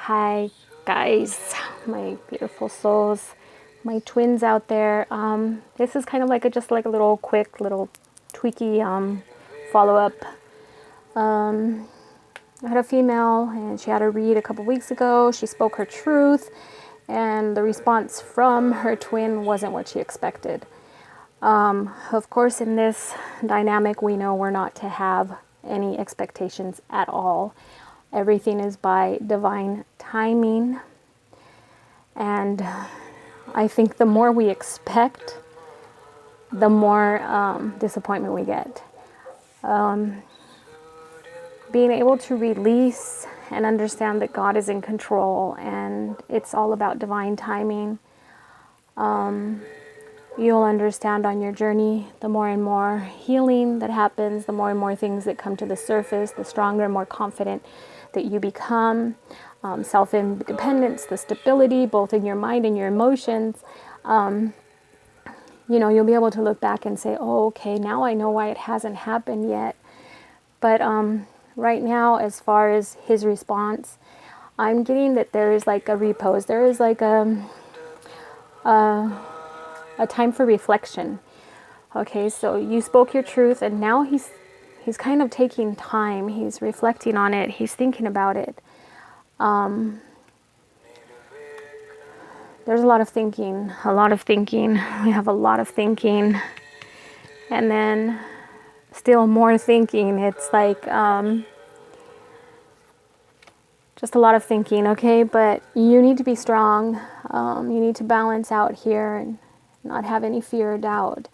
Hi, guys, my beautiful souls, my twins out there. This is kind of like just like a little quick, little tweaky follow up. I had a female, and she had a read a couple weeks ago. She spoke her truth, and the response from her twin wasn't what she expected. Of course, in this dynamic, we know we're not to have any expectations at all. Everything is by divine timing. And I think the more we expect, the more disappointment we get. Being able to release and understand that God is in control and it's all about divine timing. You'll understand on your journey, the more and more healing that happens, the more and more things that come to the surface, the stronger and more confident that you become. Self-independence, the stability, both in your mind and your emotions. You'll be able to look back and say, oh, okay, now I know why it hasn't happened yet. But right now, as far as his response, I'm getting that there is like a repose. There is like a time for reflection. Okay, so you spoke your truth, and now he's kind of taking time. He's reflecting on it. He's thinking about it. There's a lot of thinking. We have a lot of thinking, and then still more thinking. It's like just a lot of thinking. Okay, but you need to be strong. You need to balance out here and not have any fear or doubt.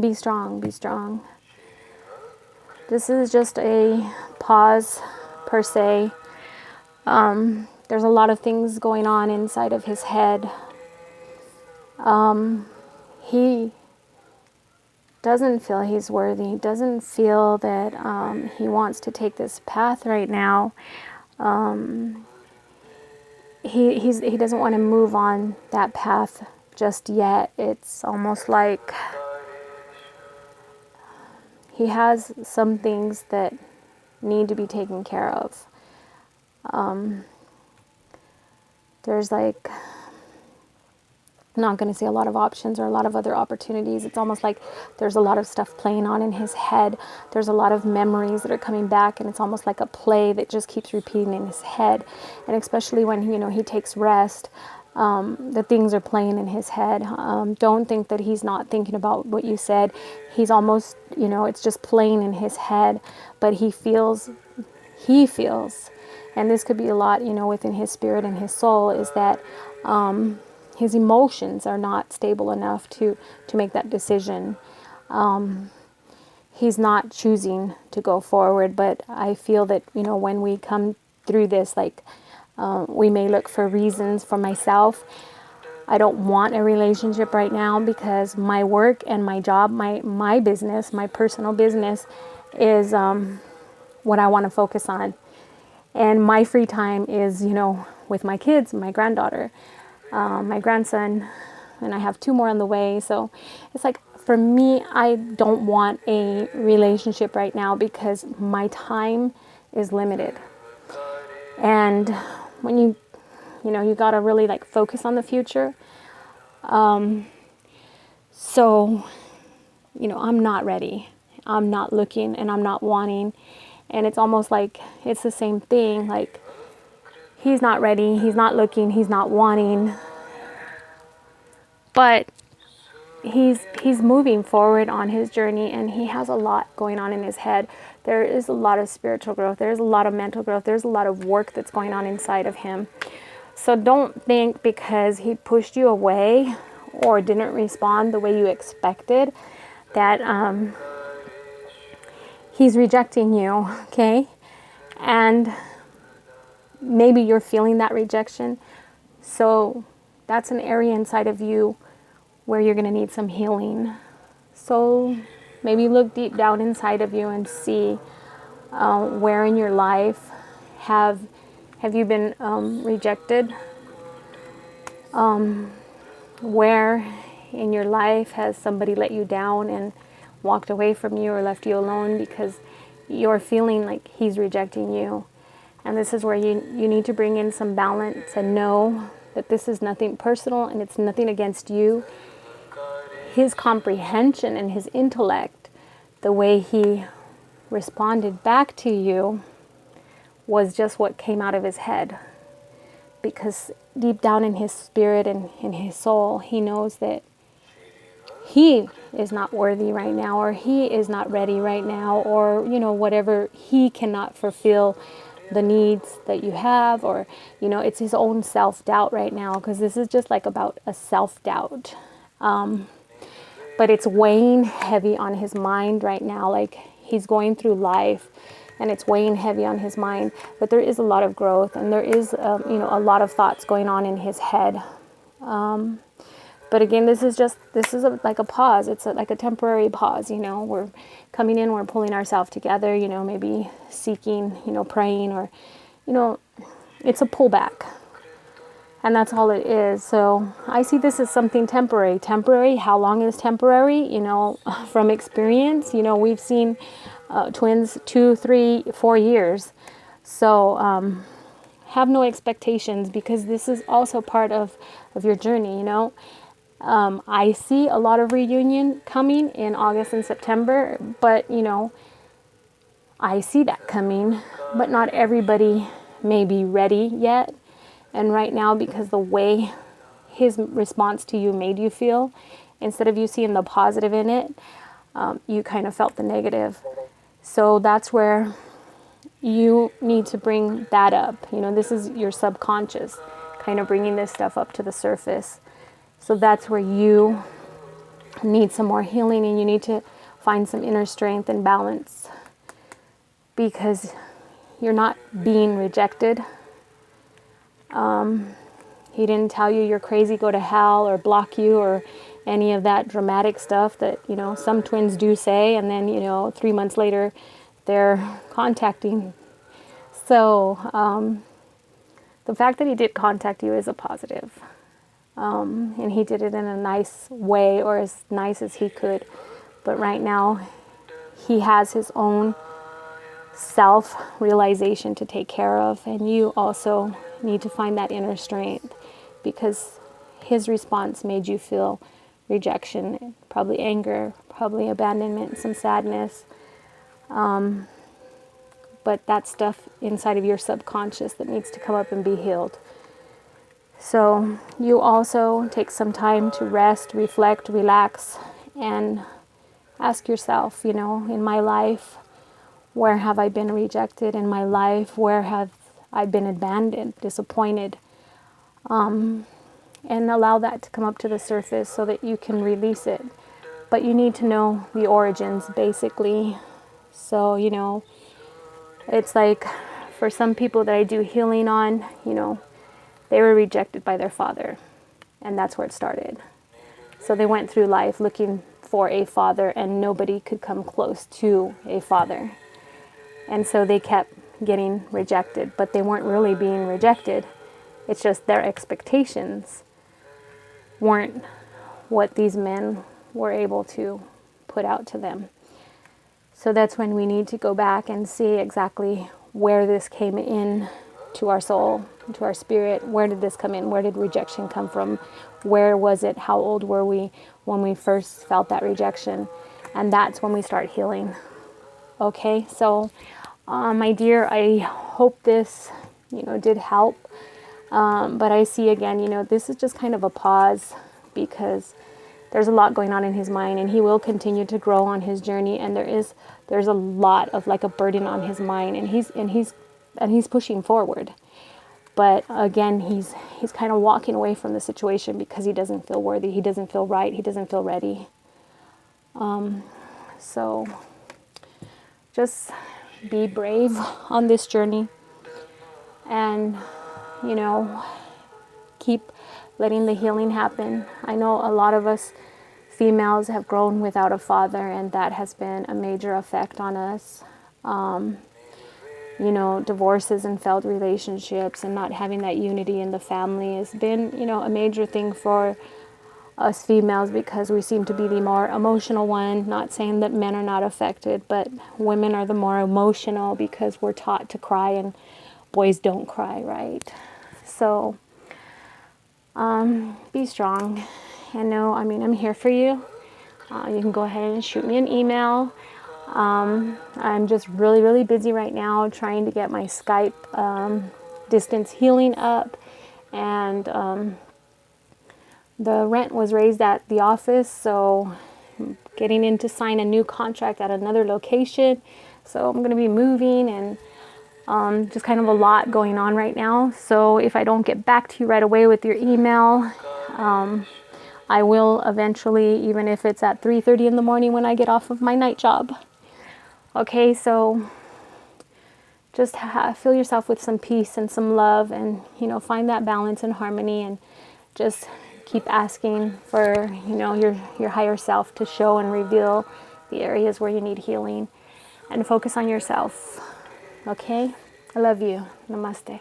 Be strong, be strong. This is just a pause, per se. There's a lot of things going on inside of his head. He doesn't feel he's worthy, doesn't feel that he wants to take this path right now. He doesn't want to move on that path just yet. It's almost like he has some things that need to be taken care of. There's like, I'm not going to say a lot of options or a lot of other opportunities. It's almost like there's a lot of stuff playing on in his head. There's a lot of memories that are coming back, and it's almost like a play that just keeps repeating in his head. And especially when he takes rest, the things are playing in his head. Don't think that he's not thinking about what you said. He's almost, it's just playing in his head, but he feels, and this could be a lot, within his spirit and his soul, is that his emotions are not stable enough to make that decision. He's not choosing to go forward, but I feel that, when we come through this, like, we may look for reasons. For myself, I don't want a relationship right now because my work and my job, my business, my personal business is what I want to focus on. And my free time is, with my kids, my granddaughter, my grandson, and I have 2 more on the way. So it's like, for me, I don't want a relationship right now because my time is limited. And when you got to really like focus on the future. So, I'm not ready. I'm not looking, and I'm not wanting. And it's almost like it's the same thing. Like, he's not ready. He's not looking. He's not wanting. But he's moving forward on his journey, and he has a lot going on in his head. There is a lot of spiritual growth. There's a lot of mental growth. There's a lot of work that's going on inside of him. So don't think because he pushed you away or didn't respond the way you expected that he's rejecting you, okay? And maybe you're feeling that rejection. So that's an area inside of you where you're going to need some healing. So maybe look deep down inside of you and see where in your life have you been rejected? Where in your life has somebody let you down and walked away from you or left you alone because you're feeling like he's rejecting you? And this is where you need to bring in some balance and know that this is nothing personal and it's nothing against you. His comprehension and his intellect, the way he responded back to you, was just what came out of his head. Because deep down in his spirit and in his soul, he knows that he is not worthy right now, or he is not ready right now, or, whatever, he cannot fulfill the needs that you have, or, it's his own self-doubt right now, because this is just like about a self-doubt. But it's weighing heavy on his mind right now, like he's going through life, and it's weighing heavy on his mind. But there is a lot of growth, and there is, a lot of thoughts going on in his head. But again, this is like a pause. It's like a temporary pause. We're coming in, we're pulling ourselves together. Maybe seeking, praying, or, it's a pullback, and that's all it is. So I see this as something temporary. Temporary. How long is temporary? From experience, we've seen twins 2, 3, 4 years. So have no expectations, because this is also part of your journey. I see a lot of reunion coming in August and September, but I see that coming, but not everybody may be ready yet. And right now, because the way his response to you made you feel, instead of you seeing the positive in it, you kind of felt the negative. So that's where you need to bring that up. This is your subconscious kind of bringing this stuff up to the surface. So that's where you need some more healing, and you need to find some inner strength and balance, because you're not being rejected. He didn't tell you you're crazy, go to hell, or block you, or any of that dramatic stuff that, some twins do say, and then, 3 months later they're contacting. So the fact that he did contact you is a positive. And he did it in a nice way, or as nice as he could. But right now, he has his own self-realization to take care of. And you also need to find that inner strength, because his response made you feel rejection, probably anger, probably abandonment, some sadness. But that stuff inside of your subconscious that needs to come up and be healed. So you also take some time to rest, reflect, relax, and ask yourself, in my life, where have I been rejected? In my life, where have I been abandoned, disappointed? And allow that to come up to the surface so that you can release it. But you need to know the origins, basically. So, it's like for some people that I do healing on, they were rejected by their father, and that's where it started. So they went through life looking for a father, and nobody could come close to a father. And so they kept getting rejected, but they weren't really being rejected. It's just their expectations weren't what these men were able to put out to them. So that's when we need to go back and see exactly where this came in to our soul, to our spirit. Where did this come in? Where did rejection come from? Where was it? How old were we when we first felt that rejection? And that's when we start healing. Okay, so my dear, I hope this, did help. But I see again, this is just kind of a pause, because there's a lot going on in his mind, and he will continue to grow on his journey. And there's a lot of like a burden on his mind, and he's pushing forward. But again, he's kind of walking away from the situation because he doesn't feel worthy. He doesn't feel right. He doesn't feel ready. So just be brave on this journey, and, keep letting the healing happen. I know a lot of us females have grown without a father, and that has been a major effect on us. Divorces and failed relationships and not having that unity in the family has been, a major thing for us females, because we seem to be the more emotional one. Not saying that men are not affected, but women are the more emotional, because we're taught to cry and boys don't cry, right? So be strong. And know, I mean, I'm here for you. You can go ahead and shoot me an email. I'm just really, really busy right now trying to get my Skype distance healing up. And the rent was raised at the office, so I'm getting in to sign a new contract at another location. So I'm going to be moving and just kind of a lot going on right now. So if I don't get back to you right away with your email, I will eventually, even if it's at 3:30 in the morning when I get off of my night job. Okay, so just fill yourself with some peace and some love, and find that balance and harmony, and just keep asking for your higher self to show and reveal the areas where you need healing, and focus on yourself. Okay, I love you. Namaste.